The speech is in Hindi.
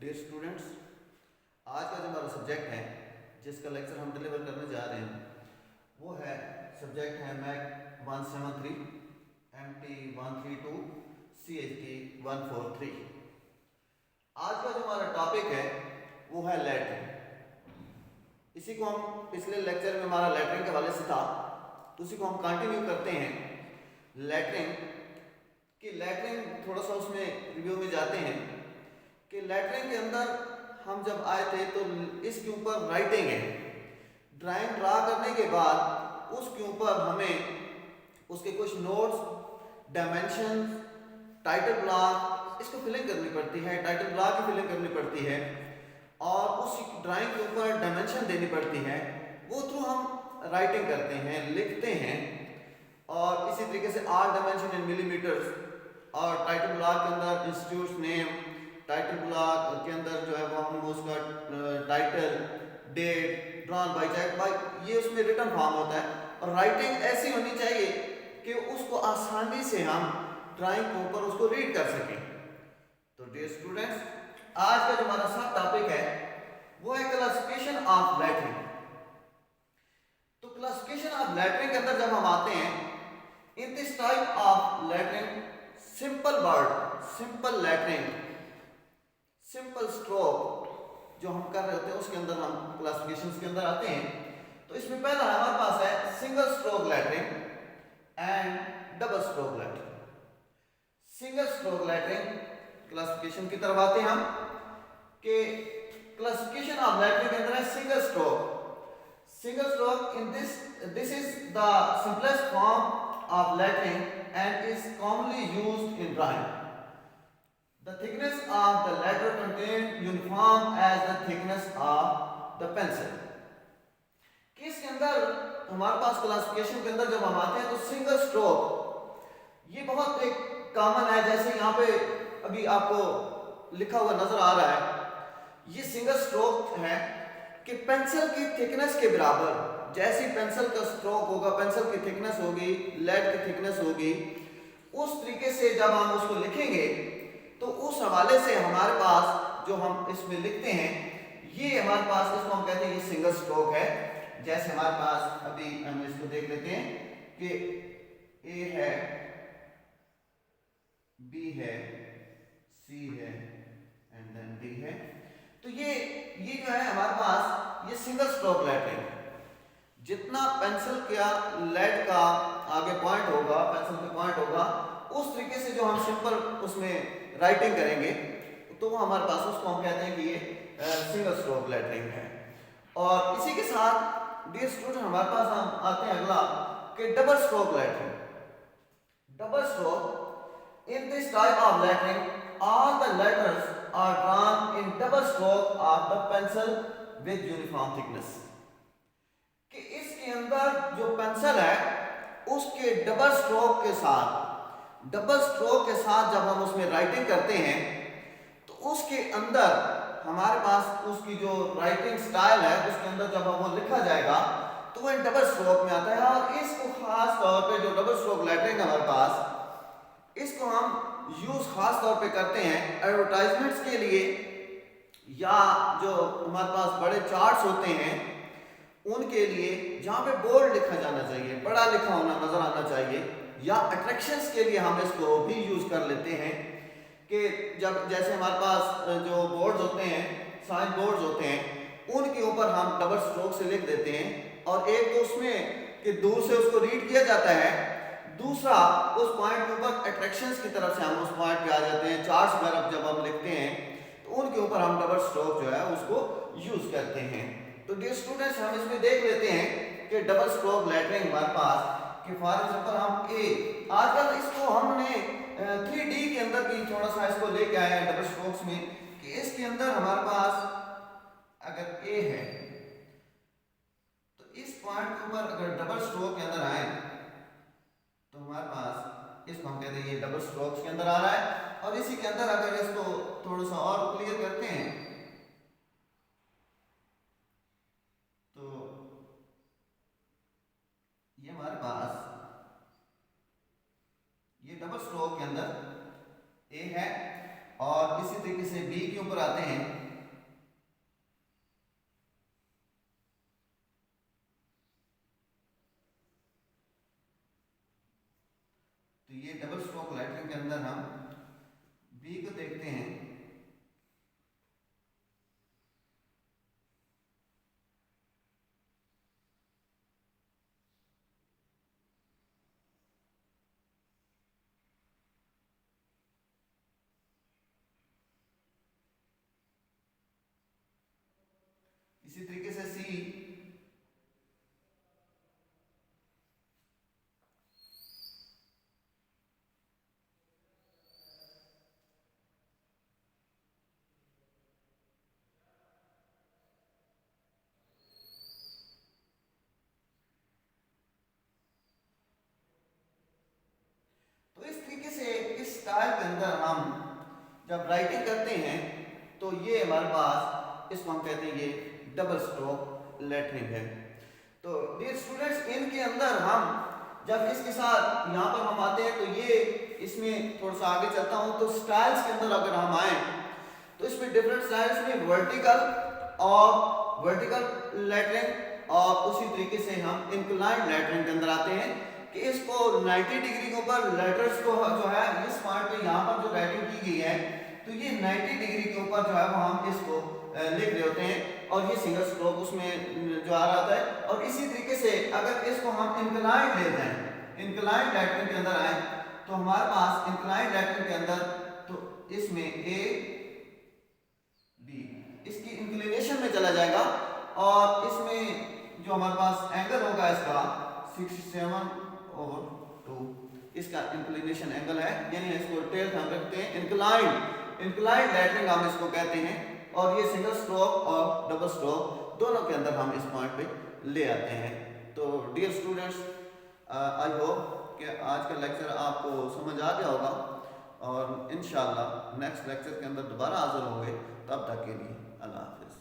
डियर स्टूडेंट्स, आज का जो हमारा सब्जेक्ट है जिसका लेक्चर हम डिलीवर करने जा रहे हैं वो है सब्जेक्ट है मैक 173 MT 132 CHT 143। आज का जो हमारा टॉपिक है वो है लैटरिन। इसी को हम पिछले लेक्चर में हमारा लैटरिन के हवाले से था, उसी को हम कंटिन्यू करते हैं। लैटरिन थोड़ा सा उसमें रिव्यू में जाते हैं कि लैटरिन के अंदर हम जब आए थे तो इसके ऊपर राइटिंग है। ड्राइंग ड्रा करने के बाद उसके ऊपर हमें उसके कुछ नोट्स, डायमेंशन, टाइटल ब्लॉक इसको फिलिंग करनी पड़ती है, टाइटल ब्लॉक की फिलिंग करनी पड़ती है और उस ड्राइंग के ऊपर डायमेंशन देनी पड़ती है। वो थ्रू हम राइटिंग करते हैं, लिखते हैं। और इसी तरीके से आर डायमेंशन इन मिलीमीटर्स और टाइटल ब्लॉक के अंदर इंस्टीट्यूट नेम, टाइटल ब्लॉक के अंदर जो है वो हम उसका title, date, drawn by check by, ये उसमें रिटन फॉर्म होता है। और राइटिंग ऐसी होनी चाहिए कि उसको आसानी से हम ड्राइंग के ऊपर उसको रीड कर सकें। तो डियर स्टूडेंट्स, आज का जो हमारा सब टॉपिक है वो है क्लासिफिकेशन ऑफ लैटरिन। तो क्लासिफिकेशन ऑफ लैटरिन के अंदर जब हम आते हैं, इन this type of latrine, simple word, simple latrine, simple stroke जो हम कर रहे होते हैं उसके अंदर हम क्लासिफिकेशंस के अंदर आते हैं। तो इसमें पहला हमारे पास है single stroke latrine and double stroke latrine. Single stroke latrine classification की तरफ आते हैं हम कि क्लासिफिकेशन ऑफ लैटरिन के अंदर है single stroke. Single stroke in this is the simplest form of lettering and is commonly used in drawing. The thickness of the letter contained uniform as the thickness of the pencil. किसके अंदर हमारे पास क्लासिफिकेशन के अंदर जब हम आते हैं तो सिंगल स्ट्रोक ये बहुत एक कॉमन है। जैसे यहाँ पे अभी आपको लिखा हुआ नजर आ रहा है, ये सिंगल स्ट्रोक है कि पेंसिल की थिकनेस के बराबर, जैसी पेंसिल का स्ट्रोक होगा, पेंसिल की थिकनेस होगी, लेड की थिकनेस होगी, उस तरीके से जब हम उसको लिखेंगे तो उस हवाले से हमारे पास जो हम इसमें लिखते हैं ये हमारे पास, इसको हम कहते हैं ये सिंगल स्ट्रोक है। जैसे हमारे पास अभी हम इसको देख लेते हैं कि ए है, बी है, सी है एंड देन डी है। तो ये जो है हमारे पास ये सिंगल स्ट्रोक लैटरिन। जितना पेंसिल का लेड का आगे पॉइंट होगा, पेंसिल पे पॉइंट होगा, उस तरीके से जो हम सिंपल उसमें राइटिंग करेंगे तो वो हमारे पास, उसको हम कहते हैं कि ये सिंगल स्ट्रोक लेटरिंग है। और इसी के साथ डियर स्टूडेंट हमारे पास हम आते हैं अगला कि double stroke lettering. Double stroke, in this type of lettering all the letters are drawn in double stroke of the pencil with uniform thickness. कि इसके अंदर जो पेंसिल है उसके डबल स्ट्रोक के साथ जब हम उसमें राइटिंग करते हैं तो उसके अंदर हमारे पास उसकी जो राइटिंग स्टाइल है उसके अंदर जब हम वो लिखा जाएगा तो वो डबल स्ट्रोक में आता है। और इसको खास तौर पे जो डबल स्ट्रोक लेटरिंग हमारे पास, इसको हम यूज खास तौर पे करते हैं एडवर्टाइजमेंट्स के लिए, या जो हमारे पास बड़े चार्ट्स होते हैं उनके लिए, जहां पे बोल्ड लिखा जाना चाहिए, बड़ा लिखा होना नजर आना चाहिए, या अट्रैक्शंस के लिए हम इसको भी यूज कर लेते हैं। कि जब जैसे हमारे पास जो बोर्ड्स होते हैं, साइन बोर्ड्स होते हैं, उनके ऊपर हम डबल स्ट्रोक से लिख देते हैं। और एक तो उसमें कि दूर से उसको रीड किया जाता है, दूसरा उस पॉइंट के ऊपर अट्रैक्शंस की तरफ से हम उस पॉइंट पे आ जाते हैं। चार्ट्स वगैरह जब हम लिखते हैं तो उनके ऊपर हम डबल स्ट्रोक जो है उसको यूज करते हैं। तो डियर स्टूडेंट्स, हम इसमें देख लेते हैं कि डबल स्ट्रोक लेटरिंग हमारे पास कि फॉर एग्जांपल हम ए, आजकल इसको हमने 3D के अंदर भी थोड़ा सा इसको लेके आए हैं डबल स्ट्रोक्स में, कि इसके अंदर हमारे पास अगर ए है तो इस पॉइंट के ऊपर अगर डबल स्ट्रोक के अंदर आए तो हमारे पास इसको हम कहते हैं ये डबल स्ट्रोक्स के अंदर आ रहा है। और इसी के अंदर अगर इसको थोड़ा सा और क्लियर करते हैं तो ये हमारे पास ये डबल स्ट्रोक के अंदर ए है और इसी तरीके से बी के ऊपर आते हैं। तो ये डबल स्ट्रोक लेटरिंग के अंदर हम बी को देखते हैं। इसी तरीके से सी, तो इस तरीके से इस स्टाइल के अंदर हम जब राइटिंग करते हैं तो ये हमारे पास, इसको हम कहते हैं ये डबल स्ट्रोक लेटरिंग है। तो डियर स्टूडेंट्स, इनके अंदर हम जब इसके साथ यहाँ पर हम आते हैं तो ये इसमें थोड़ा सा आगे चलता हूँ। तो स्टाइल्स के अंदर अगर हम आए तो इसमें डिफरेंट स्टाइल्स में वर्टिकल लेटरिंग और उसी तरीके से हम इंक्लाइंड लेटरिंग के अंदर आते हैं कि इसको 90 डिग्री के ऊपर लेटर्स को जो है इस पार्ट पे यहाँ पर जो राइटिंग की गई है तो ये 90 डिग्री के ऊपर जो है वो हम इसको लिख रहे होते हैं और ये सिंगल स्ट्रोक उसमें जो आ रहा है। और इसी तरीके से अगर इसको हम इंक्लाइंड ले जाएं, इंक्लाइंड लेटरिंग के अंदर आए तो हमारे पास इंक्लाइंड लेटरिंग के अंदर तो इसमें ए बी इसकी इंक्लिनेशन में चला जाएगा और इसमें जो हमारे पास एंगल होगा इसका 67/2 इसका इंक्लिनेशन एंगल है, यानी इसको टेल हम रखते हैं इंक्लाइंड लेटरिंग हम इसको कहते हैं। और ये सिंगल स्ट्रोक और डबल स्ट्रोक दोनों के अंदर हम इस पॉइंट पे ले आते हैं। तो डियर स्टूडेंट्स, आई होप कि आज का लेक्चर आपको समझ आ गया होगा और इंशाल्लाह नेक्स्ट लेक्चर के अंदर दोबारा हाजिर होंगे। तब तक के लिए अल्लाह हाफिज़।